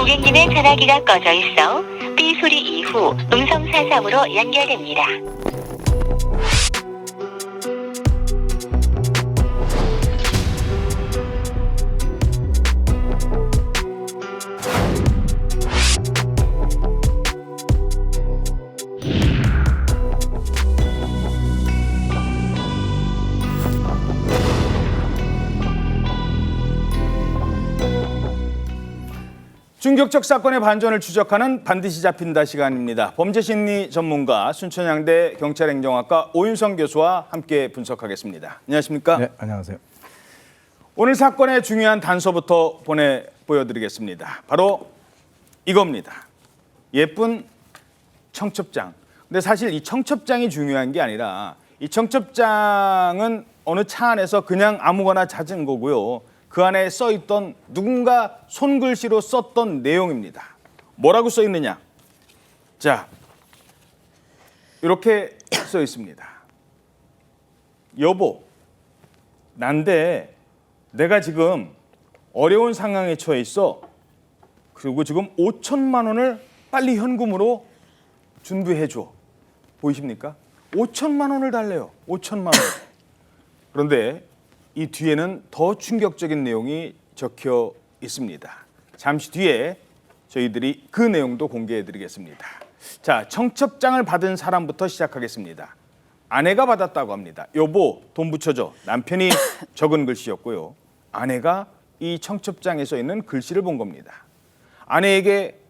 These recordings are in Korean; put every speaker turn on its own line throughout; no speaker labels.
고객님의 전화기가 꺼져 있어 삐 소리 이후 음성 사sam으로 연결됩니다.
충격적 사건의 반전을 추적하는 반드시 잡힌다 시간입니다. 범죄심리 전문가 순천향대 경찰행정학과 오윤성 교수와 함께 분석하겠습니다. 안녕하십니까?
네, 안녕하세요.
오늘 사건의 중요한 단서부터 보여드리겠습니다. 바로 이겁니다. 예쁜 청첩장. 근데 사실 이 청첩장이 중요한 게 아니라 이 청첩장은 어느 차 안에서 그냥 아무거나 찾은 거고요. 그 안에 써있던 누군가 손글씨로 썼던 내용입니다. 뭐라고 써 있느냐? 자, 이렇게 써 있습니다. 여보, 난데 내가 지금 어려운 상황에 처해 있어. 그리고 지금 5천만 원을 빨리 현금으로 준비해 줘. 보이십니까? 5천만 원을 달래요. 5천만 원. 그런데 이 뒤에는 더 충격적인 내용이 적혀 있습니다. 잠시 뒤에 저희들이 그 내용도 공개해 드리겠습니다. 자, 청첩장을 받은 사람부터 시작하겠습니다. 아내가 받았다고 합니다. 여보, 돈 붙여줘. 남편이 적은 글씨였고요. 아내가 이 청첩장에 써 있는 글씨를 본 겁니다. 아내에게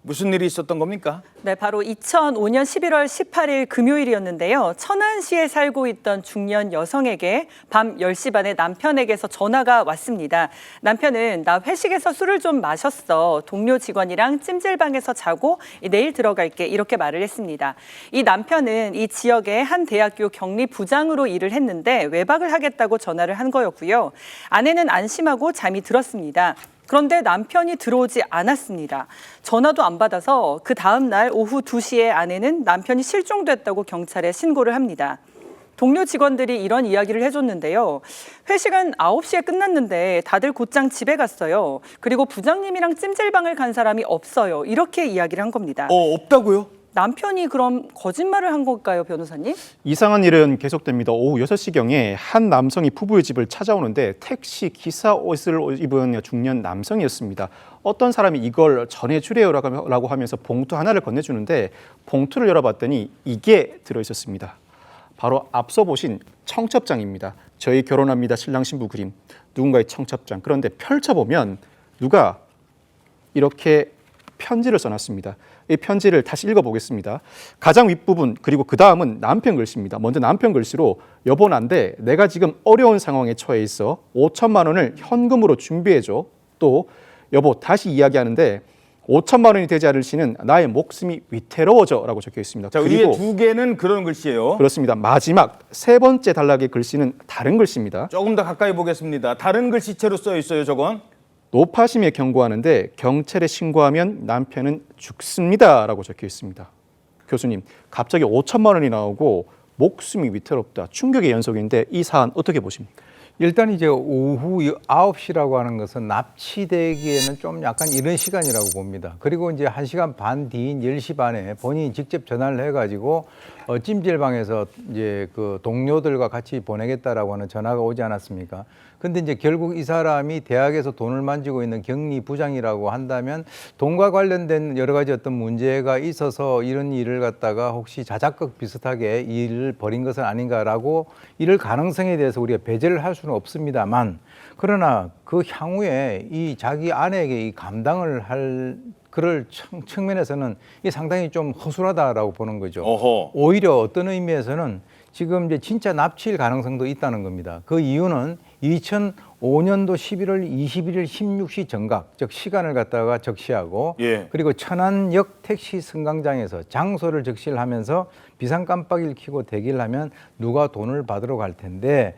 무슨 일이 있었던 겁니까?
네, 바로 2005년 11월 18일 금요일이었는데요. 천안시에 살고 있던 중년 여성에게 밤 10시 반에 남편에게서 전화가 왔습니다. 남편은 나 회식에서 술을 좀 마셨어. 동료 직원이랑 찜질방에서 자고 내일 들어갈게. 이렇게 말을 했습니다. 이 남편은 이 지역의 한 대학교 격리 부장으로 일을 했는데 외박을 하겠다고 전화를 한 거였고요. 아내는 안심하고 잠이 들었습니다. 그런데 남편이 들어오지 않았습니다. 전화도 안 받아서 그 다음 날 오후 2시에 아내는 남편이 실종됐다고 경찰에 신고를 합니다. 동료 직원들이 이런 이야기를 해줬는데요. 회식은 9시에 끝났는데 다들 곧장 집에 갔어요. 그리고 부장님이랑 찜질방을 간 사람이 없어요. 이렇게 이야기를 한 겁니다.
없다고요?
남편이 그럼 거짓말을 한 걸까요, 변호사님?
이상한 일은 계속됩니다. 오후 6시경에 한 남성이 부부의 집을 찾아오는데 택시 기사 옷을 입은 중년 남성이었습니다. 어떤 사람이 이걸 전해주래요라고 하면서 봉투 하나를 건네주는데 봉투를 열어봤더니 이게 들어있었습니다. 바로 앞서 보신 청첩장입니다. 저희 결혼합니다. 신랑 신부 그림. 누군가의 청첩장. 그런데 펼쳐보면 누가 이렇게 편지를 써놨습니다. 이 편지를 다시 읽어보겠습니다. 가장 윗부분 그리고 그 다음은 남편 글씨입니다. 먼저 남편 글씨로 여보 난데 내가 지금 어려운 상황에 처해 있어 5천만 원을 현금으로 준비해줘. 또 여보 다시 이야기하는데 5천만 원이 되지 않을 시는 나의 목숨이 위태로워져 라고 적혀 있습니다.
자,
그리고
위에 두 개는 그런 글씨예요.
그렇습니다. 마지막 세 번째 단락의 글씨는 다른 글씨입니다.
조금 더 가까이 보겠습니다. 다른 글씨체로 써 있어요, 저건.
노파심에 경고하는데 경찰에 신고하면 남편은 죽습니다라고 적혀 있습니다. 교수님, 갑자기 5천만 원이 나오고 목숨이 위태롭다. 충격의 연속인데 이 사안 어떻게 보십니까?
일단 이제 오후 9시라고 하는 것은 납치되기에는 좀 약간 이른 시간이라고 봅니다. 그리고 이제 1시간 반 뒤인 10시 반에 본인이 직접 전화를 해가지고 찜질방에서 이제 그 동료들과 같이 보내겠다라고 하는 전화가 오지 않았습니까? 근데 이제 결국 이 사람이 대학에서 돈을 만지고 있는 격리 부장이라고 한다면 돈과 관련된 여러 가지 어떤 문제가 있어서 이런 일을 갖다가 혹시 자작극 비슷하게 일을 벌인 것은 아닌가라고 이럴 가능성에 대해서 우리가 배제를 할 수는 없습니다만, 그러나 그 향후에 이 자기 아내에게 이 감당을 할 그럴 측면에서는 이게 상당히 좀 허술하다라고 보는 거죠.
어허.
오히려 어떤 의미에서는 지금 이제 진짜 납치일 가능성도 있다는 겁니다. 그 이유는 2005년도 11월 21일 16시 정각, 즉 시간을 갖다가 적시하고 그리고 천안역 택시 승강장에서 장소를 적시를 하면서 비상 깜빡이를 켜고 대기를 하면 누가 돈을 받으러 갈 텐데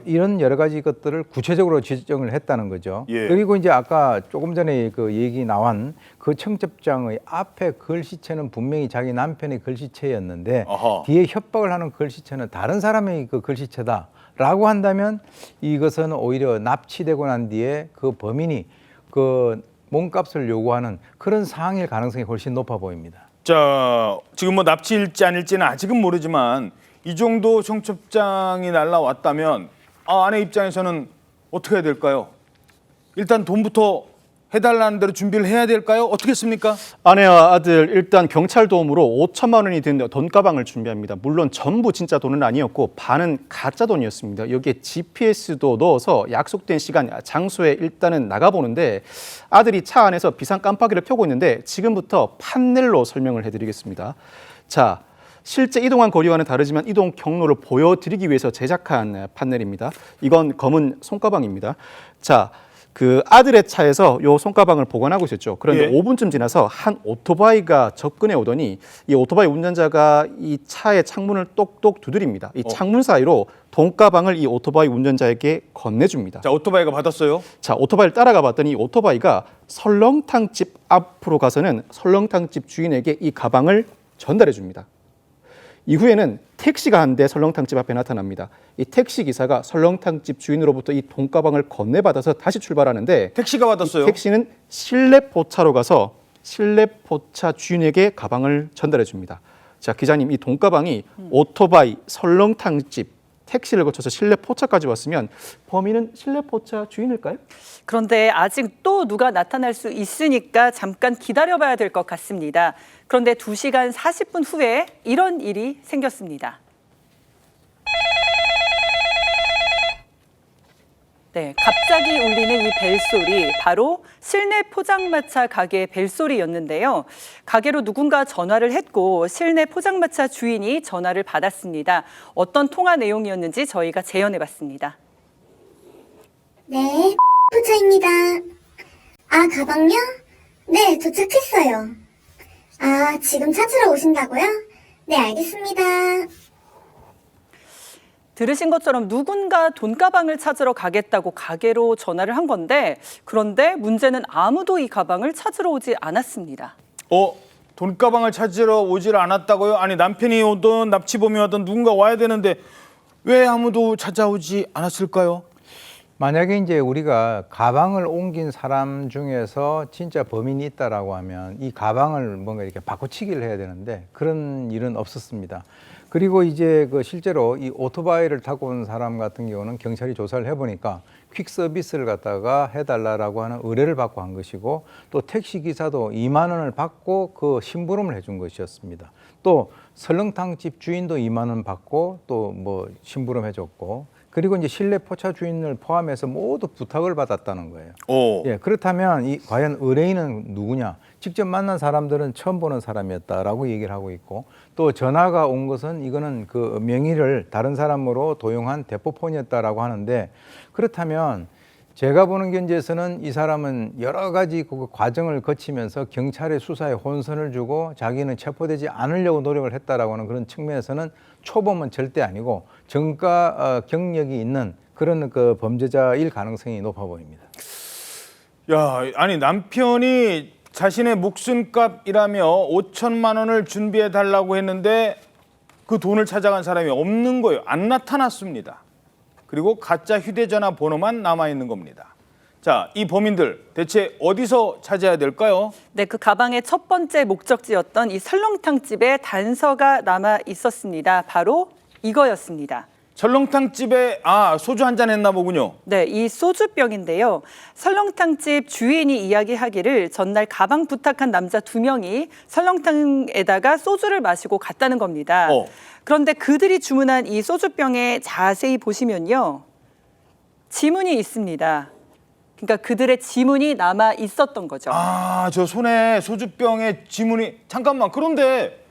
이런 여러 가지 것들을 구체적으로 지정을 했다는 거죠. 그리고 이제 아까 조금 전에 그 얘기 나온 그 청첩장의 앞에 글씨체는 분명히 자기 남편의 글씨체였는데 뒤에 협박을 하는 글씨체는 다른 사람의 그 글씨체다라고 한다면 이것은 오히려 납치되고 난 뒤에 그 범인이 그 몸값을 요구하는 그런 상황일 가능성이 훨씬 높아 보입니다.
자, 지금 뭐 납치일지 아닐지는 아직은 모르지만 이 정도 청첩장이 날라왔다면 아내 입장에서는 어떻게 해야 될까요? 일단 돈부터 해달라는 대로 준비를 해야 될까요? 어떻게 했습니까?
아내와 아들 일단 경찰 도움으로 5천만 원이 든 돈가방을 준비합니다. 물론 전부 진짜 돈은 아니었고 반은 가짜 돈이었습니다. 여기에 GPS도 넣어서 약속된 시간, 장소에 일단은 나가보는데 아들이 차 안에서 비상 깜빡이를 켜고 있는데 지금부터 판넬로 설명을 해드리겠습니다. 자, 실제 이동한 거리와는 다르지만 이동 경로를 보여드리기 위해서 제작한 판넬입니다. 이건 검은 손가방입니다. 자, 그 아들의 차에서 요 손가방을 보관하고 있었죠. 그런데
예.
5분쯤 지나서 한 오토바이가 접근해 오더니 이 오토바이 운전자가 이 차의 창문을 똑똑 두드립니다. 이 창문 사이로 돈가방을 이 오토바이 운전자에게 건네줍니다.
자, 오토바이가 받았어요.
자, 오토바이를 따라가 봤더니 이 오토바이가 설렁탕집 앞으로 가서는 설렁탕집 주인에게 이 가방을 전달해 줍니다. 이후에는 택시가 한 대 설렁탕집 앞에 나타납니다. 이 택시 기사가 설렁탕집 주인으로부터 이 돈가방을 건네받아서 다시 출발하는데
택시가 받았어요.
택시는 실내포차로 가서 실내포차 주인에게 가방을 전달해 줍니다. 자, 기자님, 이 돈가방이 오토바이, 설렁탕집, 택시를 거쳐서 실내포차까지 왔으면 범인은 실내포차 주인일까요?
그런데 아직 또 누가 나타날 수 있으니까 잠깐 기다려봐야 될 것 같습니다. 그런데 2시간 40분 후에 이런 일이 생겼습니다. 네, 갑자기 울리는 이 벨소리, 바로 실내 포장마차 가게 벨소리였는데요. 가게로 누군가 전화를 했고 실내 포장마차 주인이 전화를 받았습니다. 어떤 통화 내용이었는지 저희가 재현해봤습니다.
네, 포차입니다. 아, 가방요? 네, 도착했어요. 아, 지금 찾으러 오신다고요? 네, 알겠습니다.
들으신 것처럼 누군가 돈가방을 찾으러 가겠다고 가게로 전화를 한 건데, 그런데 문제는 아무도 이 가방을 찾으러 오지 않았습니다.
돈가방을 찾으러 오질 않았다고요? 아니, 남편이 오든 납치범이 오든 누군가 와야 되는데 왜 아무도 찾아오지 않았을까요?
만약에 이제 우리가 가방을 옮긴 사람 중에서 진짜 범인이 있다라고 하면 이 가방을 뭔가 이렇게 바꿔치기를 해야 되는데 그런 일은 없었습니다. 그리고 이제 그 실제로 이 오토바이를 타고 온 사람 같은 경우는 경찰이 조사를 해보니까 퀵 서비스를 갖다가 해달라라고 하는 의뢰를 받고 한 것이고, 또 택시 기사도 2만 원을 받고 그 심부름을 해준 것이었습니다. 또 설렁탕집 주인도 2만 원 받고 또 뭐 심부름 해줬고, 그리고 이제 실내 포차 주인을 포함해서 모두 부탁을 받았다는 거예요. 예, 그렇다면 이 과연 의뢰인은 누구냐? 직접 만난 사람들은 처음 보는 사람이었다라고 얘기를 하고 있고, 또 전화가 온 것은 이거는 그 명의를 다른 사람으로 도용한 대포폰이었다라고 하는데, 그렇다면 제가 보는 견지에서는 이 사람은 여러 가지 그 과정을 거치면서 경찰의 수사에 혼선을 주고 자기는 체포되지 않으려고 노력을 했다라고 하는 그런 측면에서는 초범은 절대 아니고 전과 경력이 있는 그런 그 범죄자일 가능성이 높아 보입니다.
야, 아니 남편이 자신의 목숨값이라며 5천만 원을 준비해 달라고 했는데 그 돈을 찾아간 사람이 없는 거예요. 안 나타났습니다. 그리고 가짜 휴대전화 번호만 남아있는 겁니다. 자, 이 범인들 대체 어디서 찾아야 될까요?
네, 그 가방의 첫 번째 목적지였던 이 설렁탕집에 단서가 남아 있었습니다. 바로 이거였습니다.
설렁탕집에 소주 한잔 했나 보군요.
네, 이 소주병인데요. 설렁탕집 주인이 이야기하기를 전날 가방 부탁한 남자 2명이 설렁탕에다가 소주를 마시고 갔다는 겁니다. 그런데 그들이 주문한 이 소주병에 자세히 보시면요, 지문이 있습니다. 그러니까 그들의 지문이 남아 있었던 거죠.
저 손에 소주병에 지문이, 잠깐만, 그런데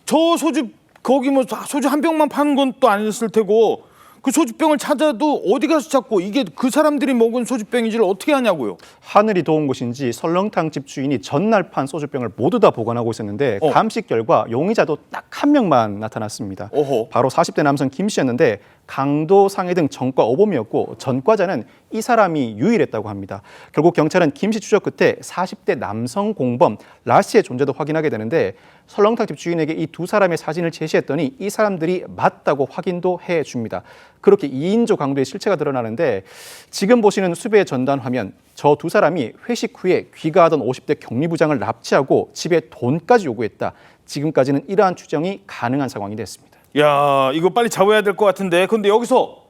저 소주, 거기 뭐 소주 한 병만 파는 건 또 아니었을 테고 그 소주병을 찾아도 어디 가서 찾고 이게 그 사람들이 먹은 소주병인지를 어떻게 하냐고요.
하늘이 도운 것인지 설렁탕집 주인이 전날 판 소주병을 모두 다 보관하고 있었는데 감식 결과 용의자도 딱 한 명만 나타났습니다.
어허.
바로 40대 남성 김 씨였는데 강도, 상해 등 전과 5범이었고 전과자는 이 사람이 유일했다고 합니다. 결국 경찰은 김 씨 추적 끝에 40대 남성 공범 라 씨의 존재도 확인하게 되는데 설렁탕 집 주인에게 이 두 사람의 사진을 제시했더니 이 사람들이 맞다고 확인도 해줍니다. 그렇게 2인조 강도의 실체가 드러나는데 지금 보시는 수배 전단 화면, 저 두 사람이 회식 후에 귀가하던 50대 격리부장을 납치하고 집에 돈까지 요구했다. 지금까지는 이러한 추정이 가능한 상황이 됐습니다.
야, 이거 빨리 잡아야 될 것 같은데. 근데 여기서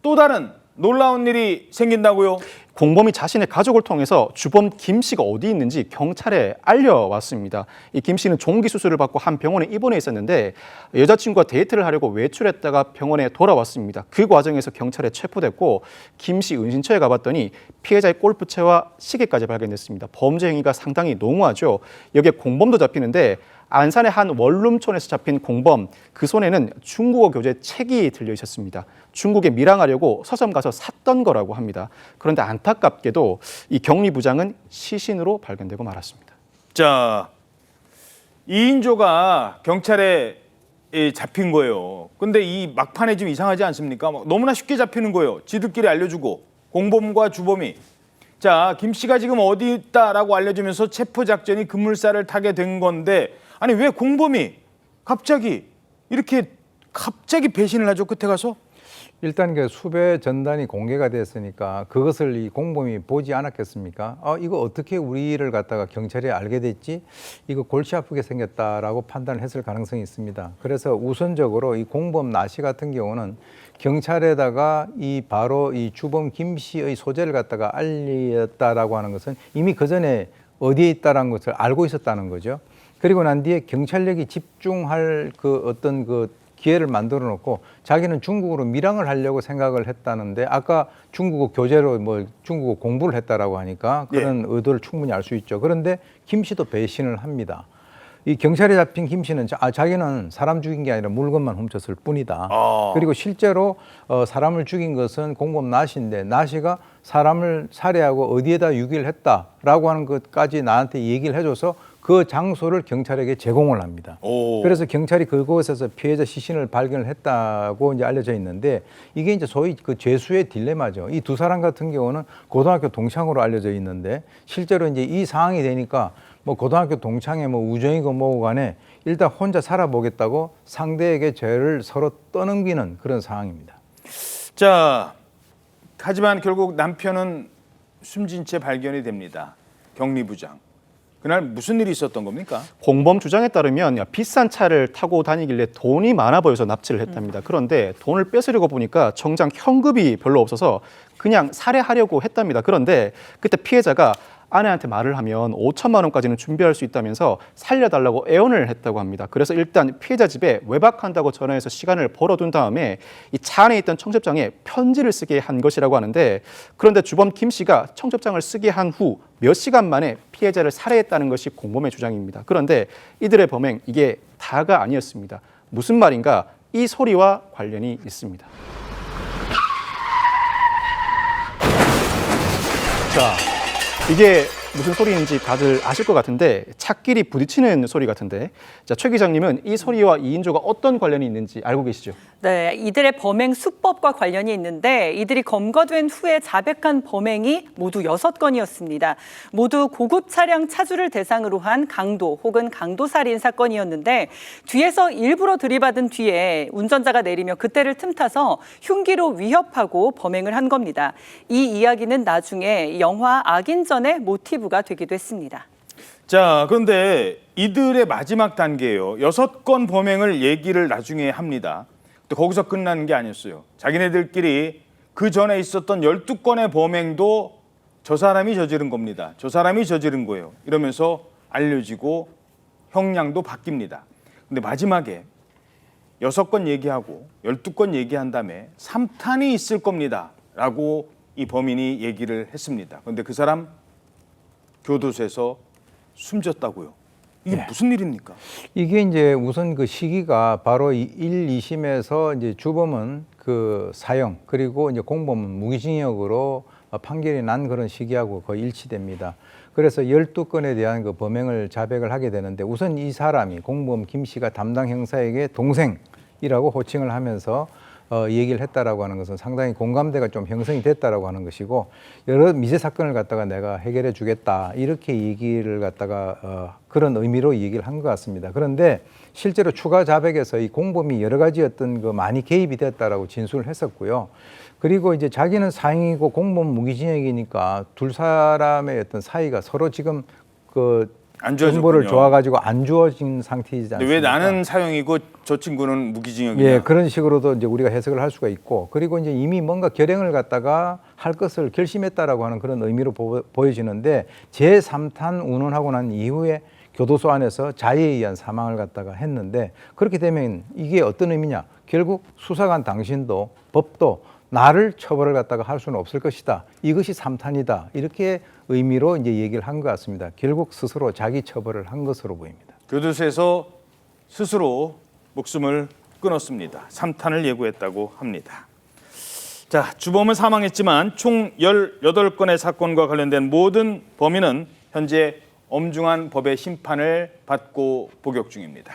또 다른 놀라운 일이 생긴다고요?
공범이 자신의 가족을 통해서 주범 김 씨가 어디 있는지 경찰에 알려왔습니다. 이 김 씨는 종기 수술을 받고 한 병원에 입원해 있었는데 여자친구와 데이트를 하려고 외출했다가 병원에 돌아왔습니다. 그 과정에서 경찰에 체포됐고 김 씨 은신처에 가봤더니 피해자의 골프채와 시계까지 발견됐습니다. 범죄 행위가 상당히 농후하죠. 여기에 공범도 잡히는데 안산의 한 원룸촌에서 잡힌 공범, 그 손에는 중국어 교재 책이 들려 있었습니다. 중국에 밀항하려고 서점 가서 샀던 거라고 합니다. 그런데 안타깝게도 이 격리부장은 시신으로 발견되고 말았습니다.
자, 2인조가 경찰에 잡힌 거예요. 근데 이 막판에 좀 이상하지 않습니까? 너무나 쉽게 잡히는 거예요. 지들끼리 알려주고 공범과 주범이. 자, 김 씨가 지금 어디 있다라고 알려주면서 체포작전이 급물살을 타게 된 건데 아니 왜 공범이 갑자기 이렇게 배신을 하죠, 끝에 가서?
일단 그 수배 전단이 공개가 됐으니까 그것을 이 공범이 보지 않았겠습니까? 이거 어떻게 우리를 갖다가 경찰이 알게 됐지? 이거 골치 아프게 생겼다라고 판단을 했을 가능성이 있습니다. 그래서 우선적으로 이 공범 나 씨 같은 경우는 경찰에다가 바로 이 주범 김 씨의 소재를 갖다가 알렸다라고 하는 것은 이미 그 전에 어디에 있다라는 것을 알고 있었다는 거죠. 그리고 난 뒤에 경찰력이 집중할 그 어떤 그 기회를 만들어 놓고 자기는 중국으로 밀항을 하려고 생각을 했다는데 아까 중국어 교재로 중국어 공부를 했다라고 하니까 그런 의도를 충분히 알 수 있죠. 그런데 김 씨도 배신을 합니다. 이 경찰에 잡힌 김 씨는 자기는 사람 죽인 게 아니라 물건만 훔쳤을 뿐이다. 그리고 실제로 사람을 죽인 것은 공범 나 씨인데 나 씨가 사람을 살해하고 어디에다 유기를 했다라고 하는 것까지 나한테 얘기를 해줘서 그 장소를 경찰에게 제공을 합니다. 그래서 경찰이 그곳에서 피해자 시신을 발견을 했다고 이제 알려져 있는데 이게 이제 소위 그 죄수의 딜레마죠. 이 두 사람 같은 경우는 고등학교 동창으로 알려져 있는데 실제로 이제 이 상황이 되니까 고등학교 동창회 우정이고 뭐고 간에 일단 혼자 살아보겠다고 상대에게 죄를 서로 떠넘기는 그런 상황입니다.
자, 하지만 결국 남편은 숨진 채 발견이 됩니다. 격리부장. 그날 무슨 일이 있었던 겁니까?
공범 주장에 따르면 비싼 차를 타고 다니길래 돈이 많아 보여서 납치를 했답니다. 그런데 돈을 뺏으려고 보니까 정작 현금이 별로 없어서 그냥 살해하려고 했답니다. 그런데 그때 피해자가 아내한테 말을 하면 5천만 원까지는 준비할 수 있다면서 살려달라고 애원을 했다고 합니다. 그래서 일단 피해자 집에 외박한다고 전화해서 시간을 벌어둔 다음에 이 차 안에 있던 청첩장에 편지를 쓰게 한 것이라고 하는데 그런데 주범 김 씨가 청첩장을 쓰게 한 후 몇 시간 만에 피해자를 살해했다는 것이 공범의 주장입니다. 그런데 이들의 범행 이게 다가 아니었습니다. 무슨 말인가? 이 소리와 관련이 있습니다. 자, 이게 무슨 소리인지 다들 아실 것 같은데 차끼리 부딪히는 소리 같은데 자, 최 기자님은 이 소리와 2인조가 어떤 관련이 있는지 알고 계시죠?
네, 이들의 범행 수법과 관련이 있는데 이들이 검거된 후에 자백한 범행이 모두 6건이었습니다. 모두 고급 차량 차주를 대상으로 한 강도 혹은 강도살인 사건이었는데 뒤에서 일부러 들이받은 뒤에 운전자가 내리며 그때를 틈타서 흉기로 위협하고 범행을 한 겁니다. 이 이야기는 나중에 영화 악인전의 모티브가 되기도 했습니다.
자, 그런데 이들의 마지막 단계예요. 6건 범행을 얘기를 나중에 합니다. 또 거기서 끝나는 게 아니었어요. 자기네들끼리 그 전에 있었던 12건의 범행도 저 사람이 저지른 겁니다. 저 사람이 저지른 거예요. 이러면서 알려지고 형량도 바뀝니다. 근데 마지막에 6건 얘기하고 12건 얘기한 다음에 3탄이 있을 겁니다. 라고 이 범인이 얘기를 했습니다. 그런데 그 사람 교도소에서 숨졌다고요. 이게 무슨 일입니까?
이게 이제 우선 그 시기가 바로 1, 2심에서 이제 주범은 그 사형 그리고 이제 공범은 무기징역으로 판결이 난 그런 시기하고 거의 일치됩니다. 그래서 12건에 대한 그 범행을 자백을 하게 되는데 우선 이 사람이 공범 김 씨가 담당 형사에게 동생이라고 호칭을 하면서 얘기를 했다라고 하는 것은 상당히 공감대가 좀 형성이 됐다라고 하는 것이고, 여러 미제 사건을 갖다가 내가 해결해 주겠다 이렇게 얘기를 갖다가 그런 의미로 얘기를 한 것 같습니다. 그런데 실제로 추가 자백에서 이 공범이 여러 가지 어떤 그 많이 개입이 됐다라고 진술을 했었고요. 그리고 이제 자기는 사형이고 공범 무기징역이니까 둘 사람의 어떤 사이가 서로 지금 그
안
정보를
좋아졌군요.
줘가지고 안 주어진 상태이지
근데
않습니까?
왜 나는 사형이고 저 친구는 무기징역이냐?
예, 그런 식으로도 이제 우리가 해석을 할 수가 있고, 그리고 이제 이미 뭔가 결행을 갖다가 할 것을 결심했다라고 하는 그런 의미로 보여지는데, 제3탄 운운하고 난 이후에 교도소 안에서 자해에 의한 사망을 갖다가 했는데, 그렇게 되면 이게 어떤 의미냐? 결국 수사관 당신도 법도 나를 처벌을 갖다가 할 수는 없을 것이다. 이것이 3탄이다. 이렇게 의미로 이제 얘기를 한 것 같습니다. 결국 스스로 자기 처벌을 한 것으로 보입니다.
교도소에서 스스로 목숨을 끊었습니다. 3탄을 예고했다고 합니다. 자, 주범은 사망했지만 총 18건의 사건과 관련된 모든 범인은 현재 엄중한 법의 심판을 받고 복역 중입니다.